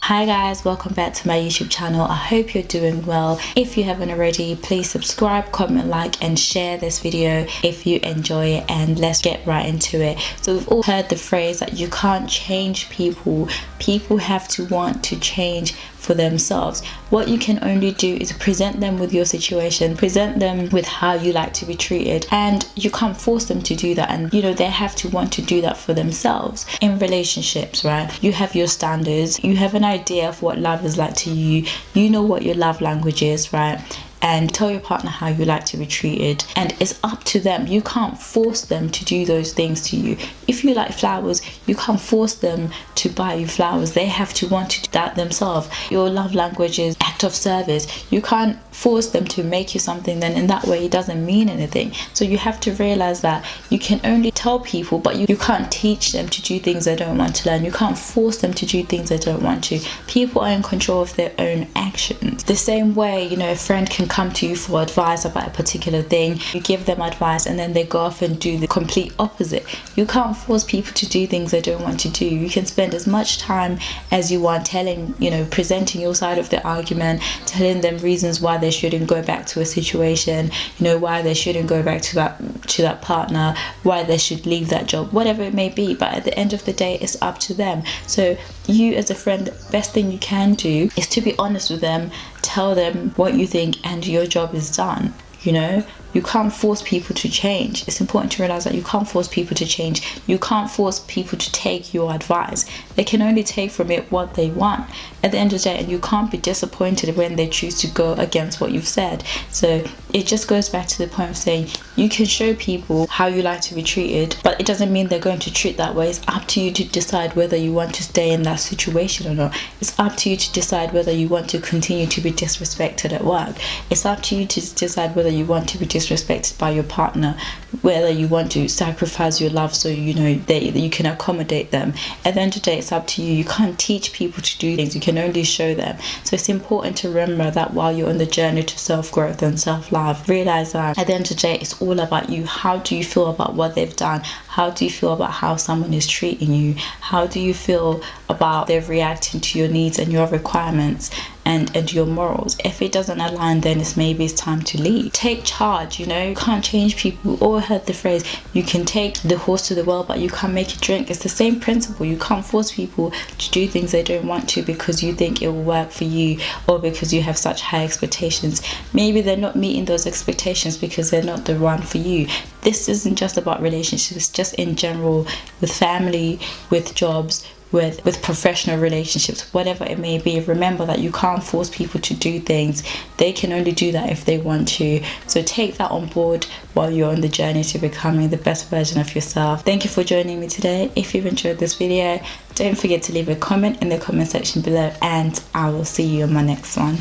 Hi guys, welcome back to my YouTube channel. I hope you're doing well. If you haven't already, please subscribe, comment, like and share this video if you enjoy it, and let's get right into it. So we've all heard the phrase that you can't change people. People have to want to change for themselves. What you can only do is present them with your situation, present them with how you like to be treated, and you can't force them to do that. And they have to want to do that for themselves. In relationships, right, you have your standards, you have an idea of what love is like to you, you know what your love language is, right? And tell your partner how you like to be treated, and it's up to them. You can't force them to do those things to you. If you like flowers, you can't force them to buy you flowers. They have to want to do that themselves. Your love language is act of service. You can't force them to make you something, then in that way it doesn't mean anything. So you have to realize that you can only tell people, but you can't teach them to do things they don't want to learn. You can't force them to do things they don't want to. People are in control of their own actions. The same way, a friend can come to you for advice about a particular thing. You give them advice and then they go off and do the complete opposite. You can't force people to do things they don't want to do. You can spend as much time as you want telling, presenting your side of the argument, telling them reasons why they shouldn't go back to a situation, why they shouldn't go back to that partner, why they should leave that job, whatever it may be. But at the end of the day, it's up to them. So you as a friend, the best thing you can do is to be honest with them, tell them what you think, and your job is done. You can't force people to change. It's important to realize that you can't force people to change. You can't force people to take your advice. They can only take from it what they want at the end of the day, and you can't be disappointed when they choose to go against what you've said. So it just goes back to the point of saying you can show people how you like to be treated, but it doesn't mean they're going to treat that way. It's up to you to decide whether you want to stay in that situation or not. It's up to you to decide whether you want to continue to be disrespected at work. It's up to you to decide whether you want to be disrespected by your partner, whether you want to sacrifice your love so that you can accommodate them. At the end of the day, it's up to you. You can't teach people to do things. You can only show them. So it's important to remember that while you're on the journey to self-growth and self-love, realize that at the end of the day, it's all about you. How do you feel about what they've done? How do you feel about how someone is treating you? How do you feel about them reacting to your needs and your requirements and your morals? If it doesn't align, then maybe it's time to leave. Take charge. You can't change people. We all heard the phrase, you can take the horse to the well, but you can't make it drink. It's the same principle. You can't force people to do things they don't want to because you think it will work for you, or because you have such high expectations. Maybe they're not meeting those expectations because they're not the one for you. This isn't just about relationships, just in general, with family, with jobs, with professional relationships, whatever it may be. Remember that you can't force people to do things. They can only do that if they want to. So take that on board while you're on the journey to becoming the best version of yourself. Thank you for joining me today. If you've enjoyed this video, don't forget to leave a comment in the comment section below, and I will see you on my next one.